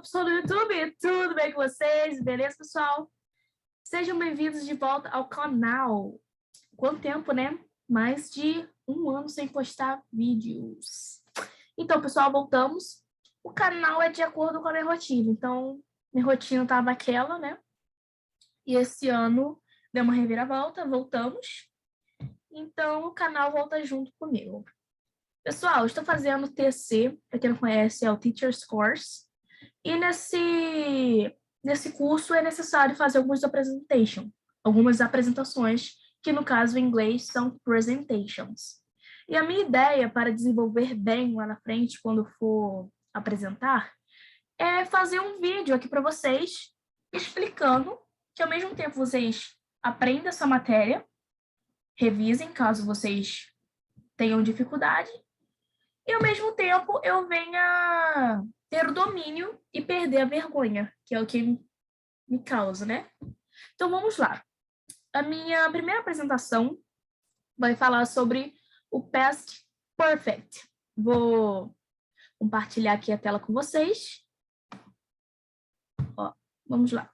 pessoal do YouTube, tudo bem com vocês? Beleza, pessoal? Sejam bem-vindos de volta ao canal. Quanto tempo, né? Mais de um ano sem postar vídeos. Então, pessoal, voltamos. O canal é de acordo com a minha rotina. Então, minha rotina estava aquela, né? E esse ano deu uma reviravolta, voltamos. Então, o canal volta junto comigo. Pessoal, estou fazendo TC, para quem não conhece, é o Teacher's Course. E nesse curso é necessário fazer algumas apresentações, que no caso em inglês são presentations. E a minha ideia para desenvolver bem lá na frente, quando for apresentar, é fazer um vídeo aqui para vocês, explicando que ao mesmo tempo vocês aprendam essa matéria, revisem caso vocês tenham dificuldade, e ao mesmo tempo eu venha ter o domínio e perder a vergonha, que é o que me causa, né? Então vamos lá. A minha primeira apresentação vai falar sobre o past perfect. Vou compartilhar aqui a tela com vocês. Ó, vamos lá.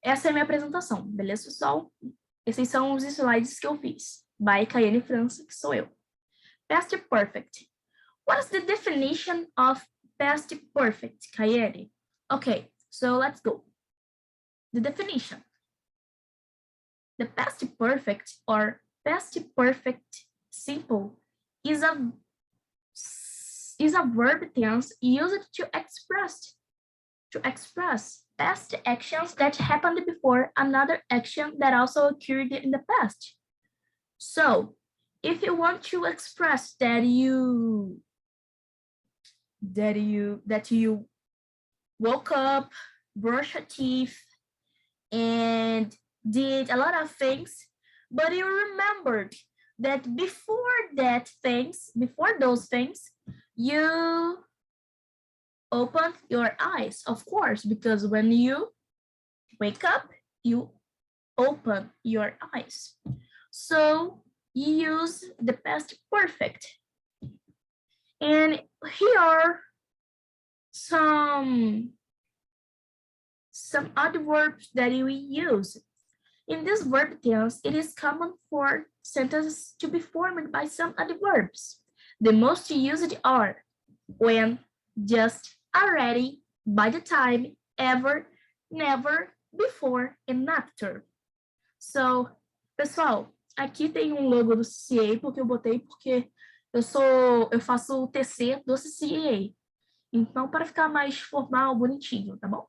Essa é a minha apresentação, beleza, pessoal? Esses são os slides que eu fiz. By Caiane França, que sou eu. Past perfect. What is the definition of past perfect, Caiane? Okay, so let's go. The definition. The past perfect or past perfect simple is a verb tense used to express past actions that happened before another action that also occurred in the past. So, if you want to express that you woke up, brushed your teeth, and did a lot of things, but you remembered that before those things, you opened your eyes, of course, because when you wake up, you open your eyes. So you use the past perfect. And here are some other verbs that we use. In this verb tense, it is common for sentences to be formed by some other verbs. The most used are when, just, already, by the time, ever, never, before, and after. So, pessoal, aqui tem um logo do CCA, porque eu faço o TC do CCA. Então, para ficar mais formal, bonitinho, tá bom?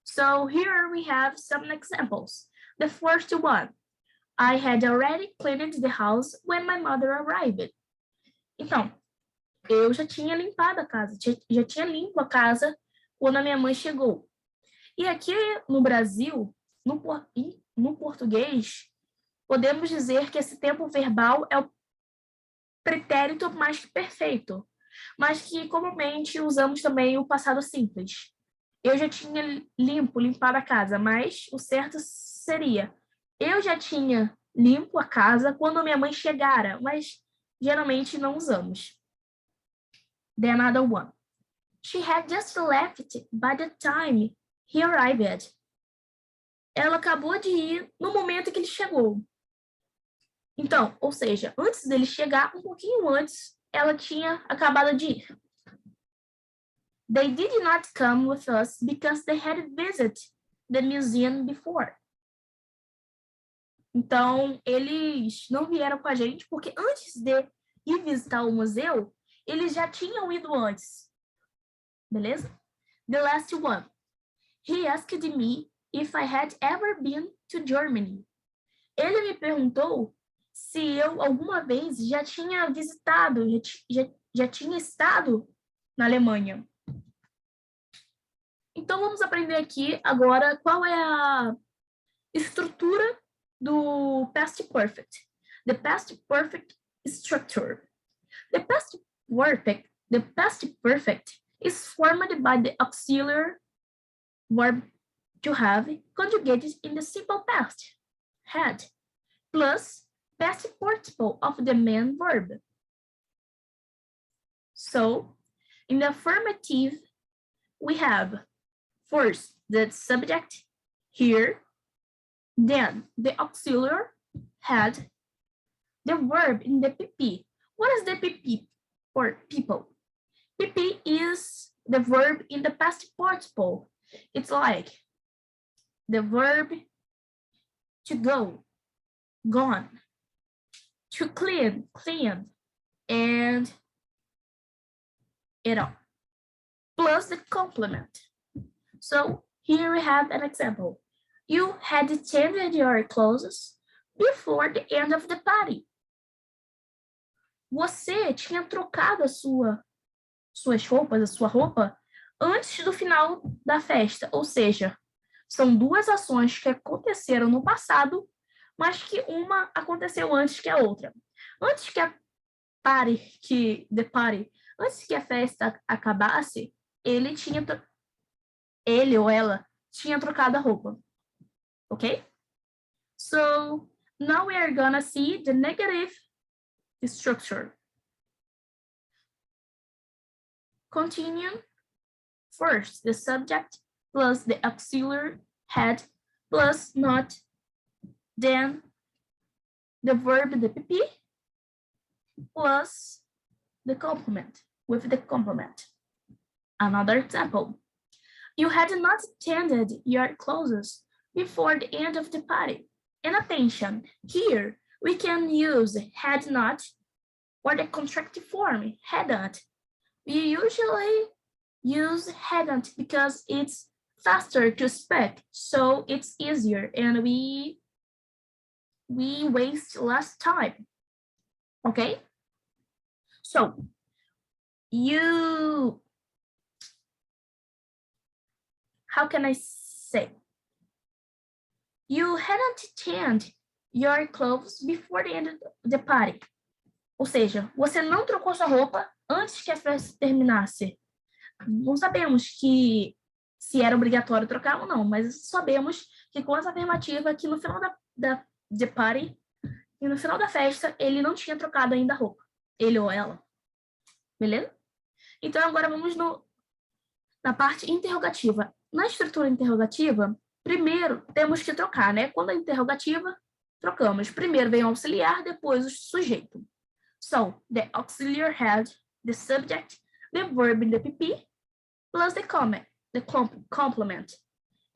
So, here we have some examples. The first one, I had already cleaned the house when my mother arrived. Então, eu já tinha limpado a casa, já tinha limpo a casa quando a minha mãe chegou. E aqui no Brasil, no português, podemos dizer que esse tempo verbal é o pretérito mais que perfeito, mas que comumente usamos também o passado simples. Eu já tinha limpado a casa, mas o certo seria, eu já tinha limpo a casa quando minha mãe chegara, mas geralmente não usamos. The another one. She had just left by the time he arrived. Ela acabou de ir no momento que ele chegou. Então, ou seja, antes dele chegar, um pouquinho antes, ela tinha acabado de ir. They did not come with us because they had visited the museum before. Então, eles não vieram com a gente porque antes de ir visitar o museu, eles já tinham ido antes. Beleza? The last one. He asked me if I had ever been to Germany. Ele me perguntou se eu alguma vez já tinha visitado, já tinha estado na Alemanha. Então, vamos aprender aqui agora qual é a estrutura do past perfect. The past perfect structure. The past perfect is formed by the auxiliary verb to have conjugated in the simple past, had, plus past participle of the main verb. So, In the affirmative, we have first the subject here, then the auxiliary had, the verb in the PP. What is the PP for people? PP is the verb in the past participle. It's like the verb to go, gone, to clean, cleaned, and it all, plus the complement. So here we have an example. You had changed your clothes before the end of the party. Você tinha trocado suas roupas, a sua roupa, antes do final da festa. Ou seja, são duas ações que aconteceram no passado, mas que uma aconteceu antes que a outra. Antes que antes que a festa acabasse, ele ou ela tinha trocado a roupa. Okay? So now we are gonna see the negative structure. Continue. First, the subject plus the auxiliary had plus not, then the verb, the PP, plus the complement, with the complement. Another example. You had not attended your classes before the end of the party. And attention, here we can use had not or the contractive form, hadn't. We usually use hadn't because it's faster to speak, so it's easier and we waste less time. Okay? So how can I say? You hadn't attended your clothes before the end of the party. Ou seja, você não trocou sua roupa antes que a festa terminasse. Não sabemos que se era obrigatório trocar ou não, mas sabemos que com essa afirmativa que no final da party, e no final da festa, ele não tinha trocado ainda a roupa. Ele ou ela. Beleza? Então agora vamos na parte interrogativa. Na estrutura interrogativa, primeiro temos que trocar, né? Quando é interrogativa, trocamos. Primeiro vem o auxiliar, depois o sujeito. So, the auxiliary had the subject, the verb in the PP, plus the complement.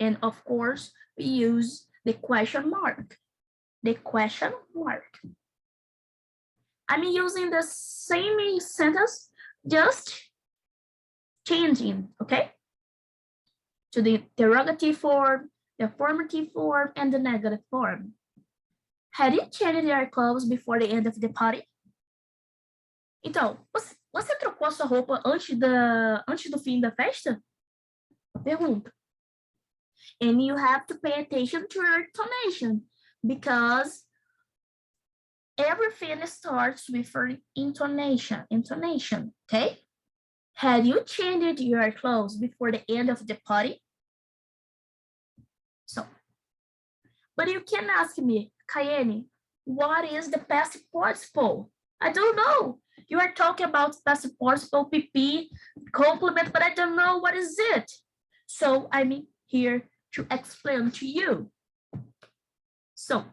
And of course, we use the question mark. The question mark. I'm using the same sentence, just changing, okay? To the interrogative form, the affirmative form, and the negative form. Had you changed your clothes before the end of the party? Então, você trocou a sua roupa antes do fim da festa? Pergunta. And you have to pay attention to your intonation because everything starts with intonation, okay? Had you changed your clothes before the end of the party? So, but you can ask me, Kayeni, what is the past participle? I don't know. You are talking about past participle, PP, complement, but I don't know what is it. So I'm here to explain to you. So,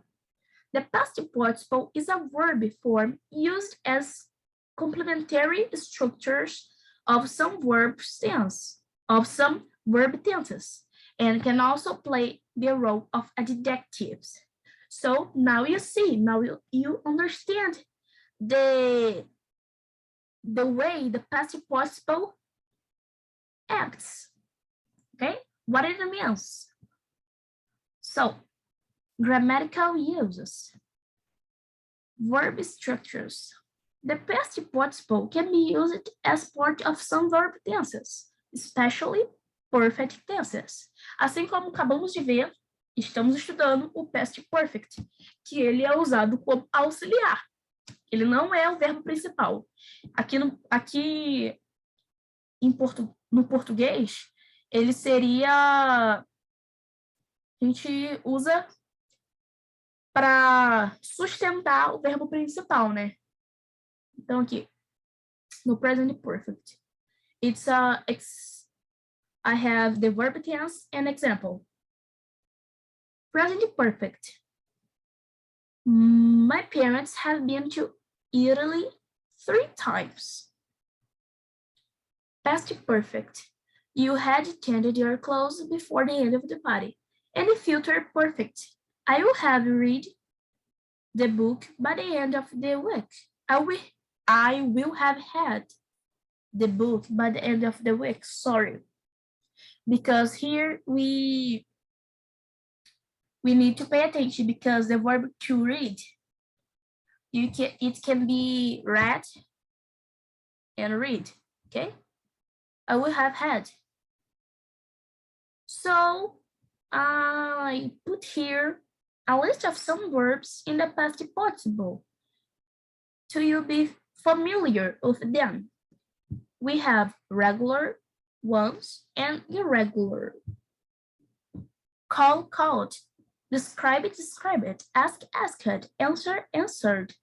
the past participle is a verb form used as complementary structures of some verb tenses, and can also play the role of adjectives. So now you see, now you understand the way the past participle acts, okay? What it means. So, grammatical uses, verb structures. The past participle can be used as part of some verb tenses, especially perfect tenses. Assim como acabamos de ver, estamos estudando o past perfect, que ele é usado como auxiliar. Ele não é o verbo principal. No português, ele seria... A gente usa para sustentar o verbo principal, né? Então, aqui, no present perfect. It's I have the verb tense and example. Present perfect. My parents have been to Italy 3 times. Past perfect. You had tended your clothes before the end of the party. And the future perfect. I will have read the book by the end of the week. I will have had the book by the end of the week. Sorry. Because here we need to pay attention because the verb to read, it can be read and read, okay? I will have had. So I put here a list of some verbs in the past participle to you be familiar with them. We have regular, once, and irregular. Call, called. Describe it, describe it. Ask, asked. Answer, answered.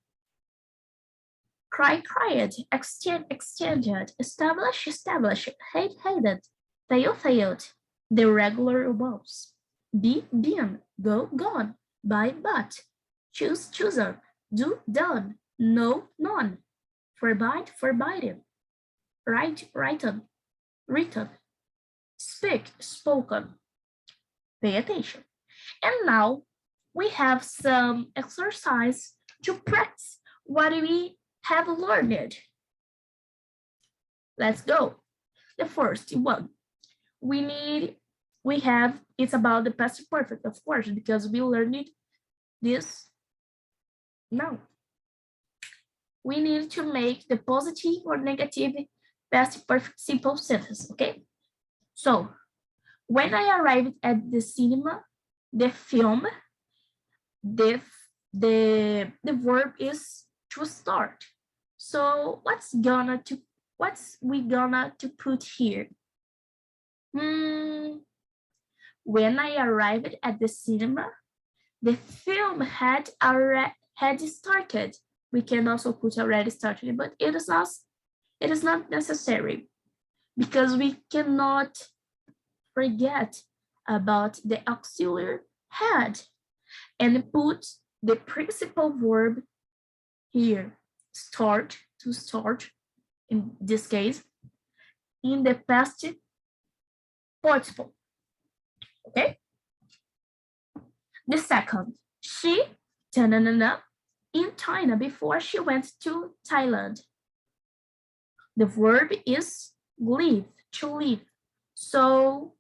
Cry, cried. Extend, extended. Establish, established. Hate, hated. Fail, failed. The regular verbs. Be, been. Go, gone. Buy, bought. Choose, chosen. Do, done. No, none. Forbid, forbidden. Write, written. Written. Speak, spoken. Pay attention. And now we have some exercise to practice what we have learned. Let's go. The first one, it's about the past perfect, of course, because we learned this now. We need to make the positive or negative past perfect simple sentence, okay? So, when I arrived at the cinema, the film, the verb is to start. So what's we gonna put here? When I arrived at the cinema, the film had started. We can also put already started, but it is not necessary because we cannot forget about the auxiliary had and put the principal verb here, start, to start, in this case, in the past participle, okay? The second, she, in China before she went to Thailand. The verb is live, to live. So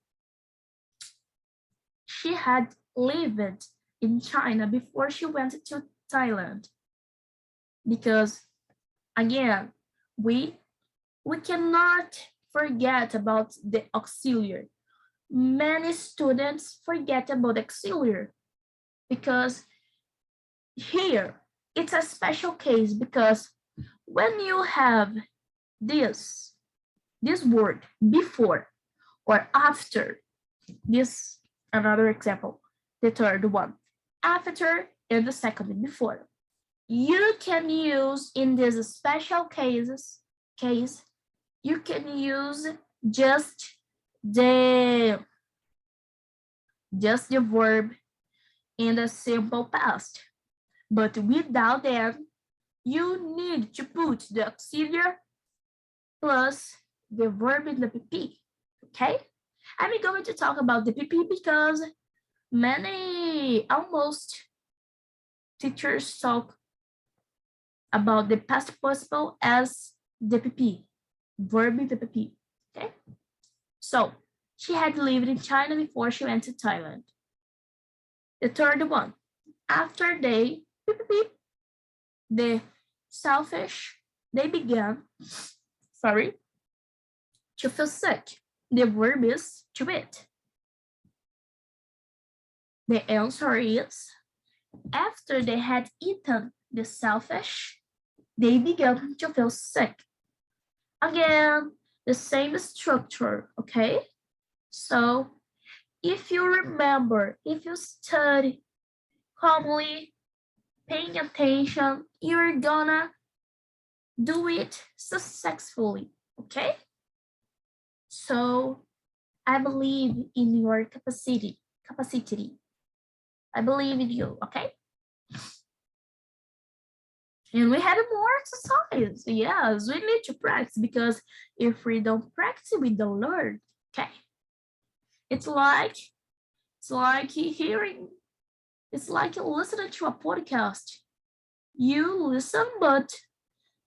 she had lived in China before she went to Thailand. Because again, we cannot forget about the auxiliary. Many students forget about auxiliary because here it's a special case because when you have this word before or after, this another example, the third one, after and the second before. You can use in this special case, you can use just the verb in the simple past. But without them, you need to put the auxiliary plus the verb in the PP, okay? I'm going to talk about the PP because almost teachers talk about the past participle as the PP, verb in the PP, okay? So, she had lived in China before she went to Thailand. The third one, after the selfish, they began, to feel sick. The verb is to eat. The answer is, after they had eaten the selfish, they began to feel sick. Again, the same structure, okay? So, if you remember, if you study calmly, paying attention, you're gonna do it successfully, okay? So I believe in your capacity. I believe in you, okay? And we had more exercise. Yes, we need to practice because if we don't practice, we don't learn. Okay. It's like hearing, it's like listening to a podcast. You listen, but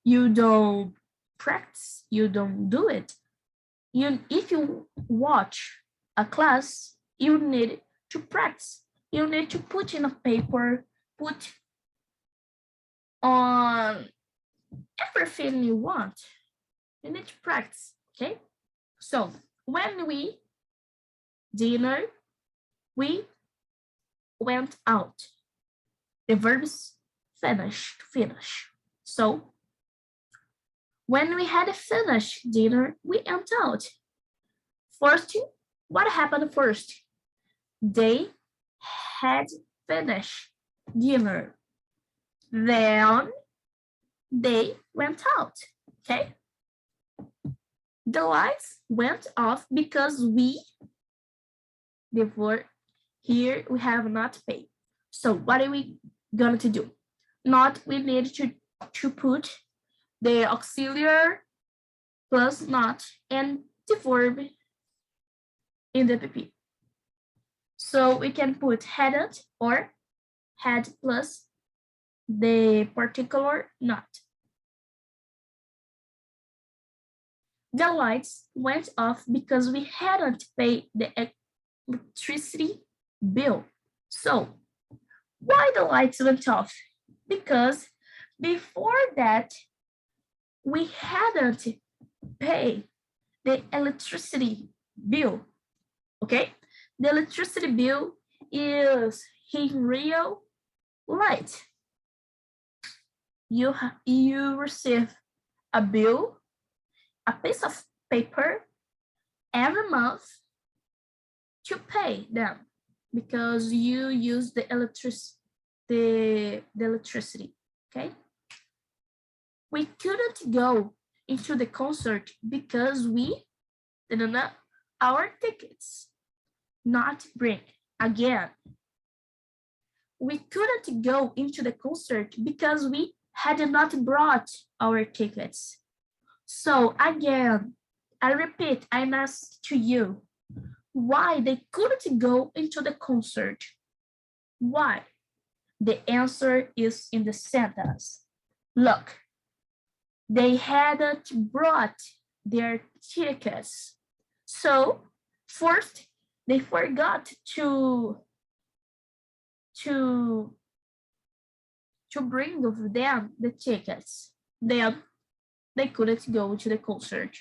you don't practice, you don't do it. If you watch a class, you need to practice. You need to put in a paper, put on everything you want. You need to practice, okay? So when we dinner, we went out. The verb is finish, to finish. So when we had finished dinner, we went out. First, what happened first? They had finished dinner. Then they went out, okay? The lights went off because before here we have not paid. So what are we going to do? Not, we need to put the auxiliary plus not and the verb in the PP. So we can put hadn't or had plus the particular not. The lights went off because we hadn't paid the electricity bill. So why the lights went off? Because before that, we hadn't paid the electricity bill, okay? The electricity bill is in real light. You receive a bill, a piece of paper every month to pay them because you use the electricity, okay? We couldn't go into the concert because we didn't have our tickets. Not bring again. We couldn't go into the concert because we had not brought our tickets. So again, I repeat, I'm asking to you, why they couldn't go into the concert? Why? The answer is in the sentence. Look, they hadn't brought their tickets. So first, they forgot to bring with them the tickets. Then they couldn't go to the concert.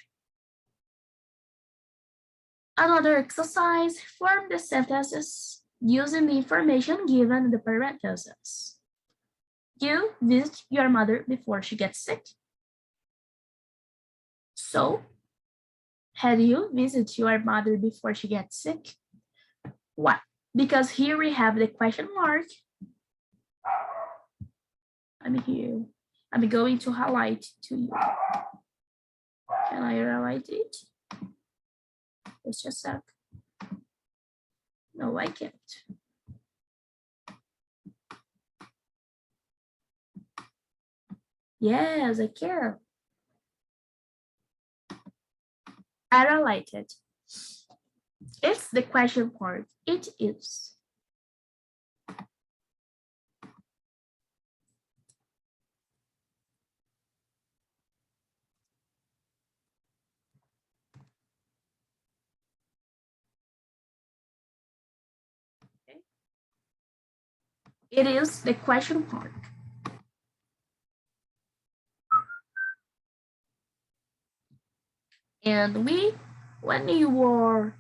Another exercise, form the sentences using the information given in the parentheses. You visit your mother before she gets sick. So, had you visited your mother before she gets sick? Why? Because here we have the question mark. I'm here. I'm going to highlight to you. Can I highlight it? Just a sec. No, I can't. Yes, I can. I highlighted. It's the question part. It is. Okay. It is the question part. And when you were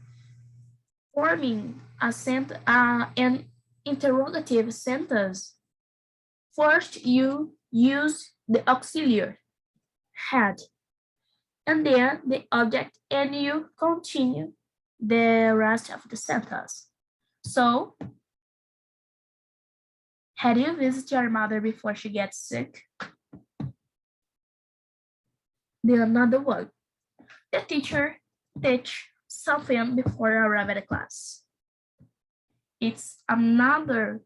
forming an interrogative sentence, first you use the auxiliary, had, and then the object, and you continue the rest of the sentence. So, had you visited your mother before she gets sick? Then another one. The teacher teach something before I arrive at the class. It's another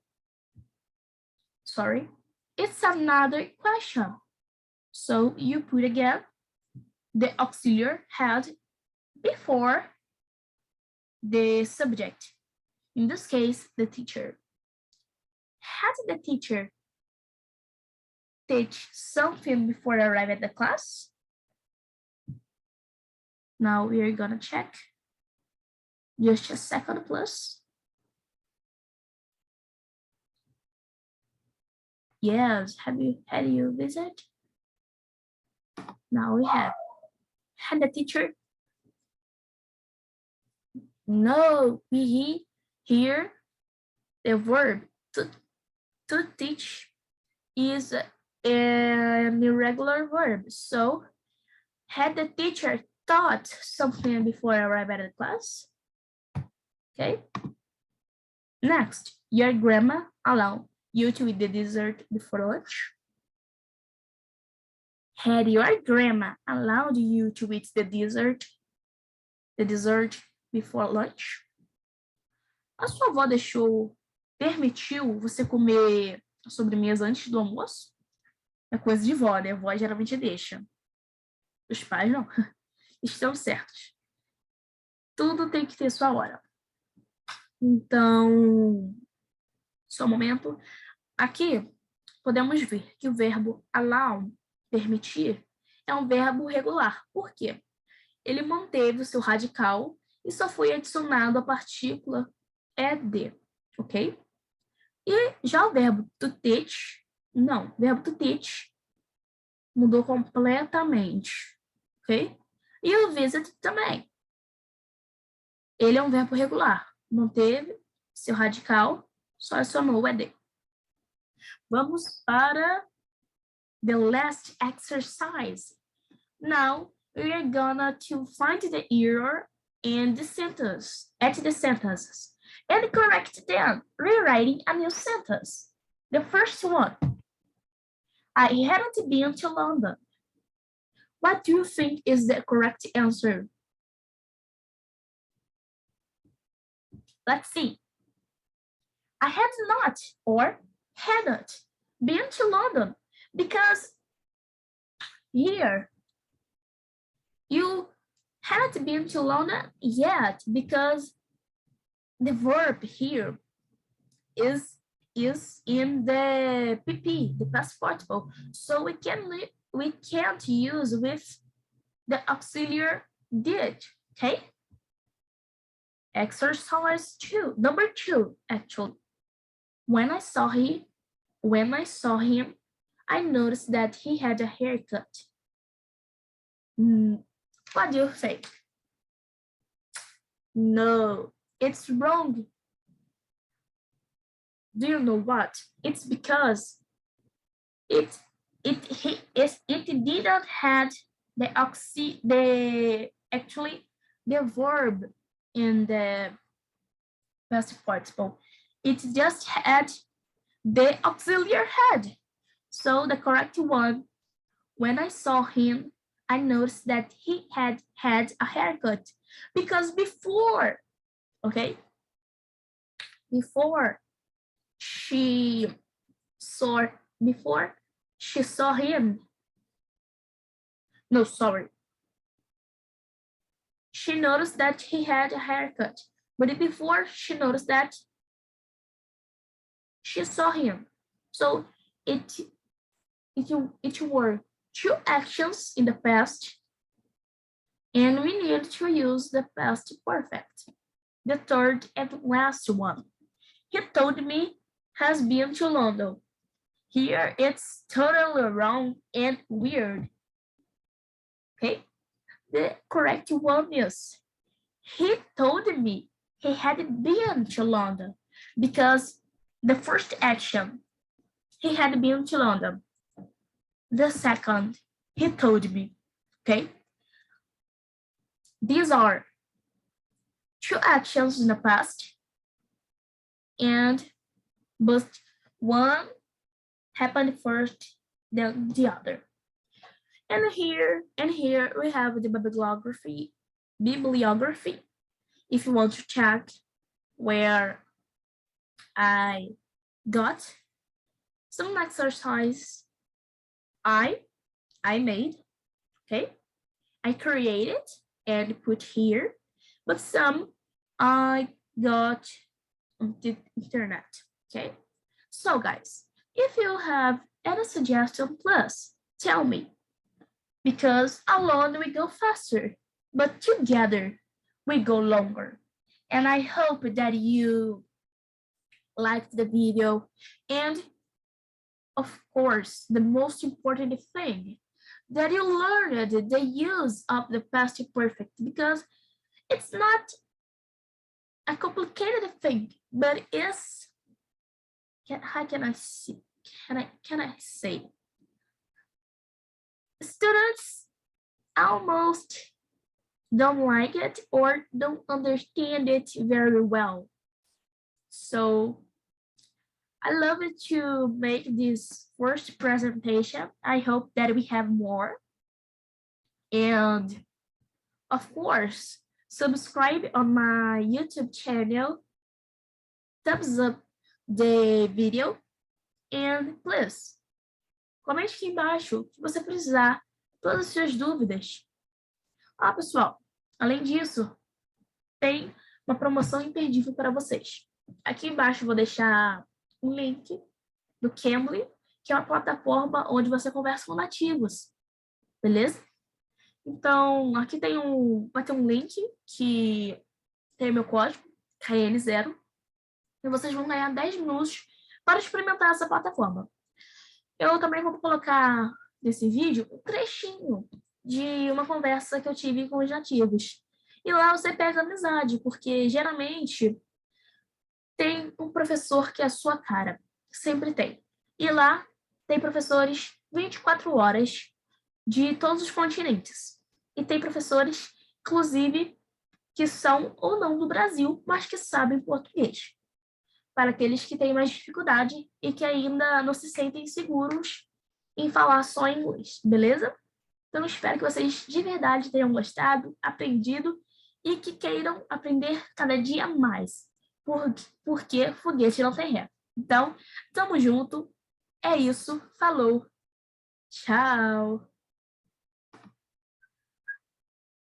question. So you put again the auxiliary had before the subject. In this case, the teacher. Had the teacher teach something before I arrive at the class? Now we are gonna check. Just a second, please. Yes, had you visit? Now we have. Had the teacher? No, we here the verb to teach is an irregular verb. So had the teacher taught something before I arrive at the class? Okay. Next, your grandma allowed you to eat the dessert before lunch? Had your grandma allowed you to eat the dessert before lunch? A sua avó permitiu você comer a sobremesa antes do almoço? É coisa de vó, né? A vó geralmente deixa. Os pais não. Estão certos. Tudo tem que ter sua hora. Então, só um momento. Aqui, podemos ver que o verbo allow, permitir, é um verbo regular. Por quê? Ele manteve o seu radical e só foi adicionado a partícula ed, ok? E já o verbo to teach, não, o verbo to teach mudou completamente, ok? E o visit também. Ele é um verbo regular, manteve seu radical, só adicionou o ed. Vamos para the last exercise. Now we are gonna to find the error in the sentence, at the sentences, and correct them, rewriting a new sentence. The first one, I hadn't been to London. What do you think is the correct answer? Let's see. I had not or hadn't been to London because here you hadn't been to London yet because the verb here is in the PP, the past participle. So we can't use with the auxiliary did, okay? Exercise 2, number 2, actually. When I saw him, I noticed that he had a haircut. What do you think? No, it's wrong. Do you know what? It's because it didn't have the verb in the past participle. It just had the auxiliary had. So the correct one, when I saw him, I noticed that he had a haircut because before, okay, before she saw him, no, sorry, she noticed that he had a haircut, but before she noticed that she saw him. So it were two actions in the past, and we need to use the past perfect. The third and last one. He told me has been to London. Here it's totally wrong and weird. Okay, the correct one is he told me he had been to London because the first action, he had been to London. The second, he told me, okay? These are two actions in the past, but one happened first, then the other. And here we have the bibliography bibliography. If you want to check where I got some exercise I made, okay? I created and put here, but some I got on the internet, okay? So guys, if you have any suggestion, please tell me, because alone we go faster, but together we go longer. And I hope that you liked the video, and of course, the most important thing, that you learned the use of the past perfect, because it's not a complicated thing, but it's, how can I say? Can I say? Students almost don't like it or don't understand it very well. So I love it to make this first presentation. I hope that we have more. And of course, subscribe on my YouTube channel, thumbs up the video, and please, comente aqui embaixo se você precisar, todas as suas dúvidas. Ah, pessoal, além disso, tem uma promoção imperdível para vocês. Aqui embaixo eu vou deixar um link do Cambly, que é uma plataforma onde você conversa com nativos, beleza? Então, aqui vai ter um link que tem meu código, KN0, e vocês vão ganhar 10 minutos para experimentar essa plataforma. Eu também vou colocar nesse vídeo um trechinho de uma conversa que eu tive com os nativos. E lá você pega amizade, porque geralmente tem um professor que é a sua cara, sempre tem. E lá tem professores 24 horas de todos os continentes. E tem professores, inclusive, que são ou não do Brasil, mas que sabem português. Para aqueles que têm mais dificuldade e que ainda não se sentem seguros em falar só inglês, beleza? Então, espero que vocês de verdade tenham gostado, aprendido e que queiram aprender cada dia mais, porque foguete não tem ré. Então, tamo junto, é isso, falou, tchau!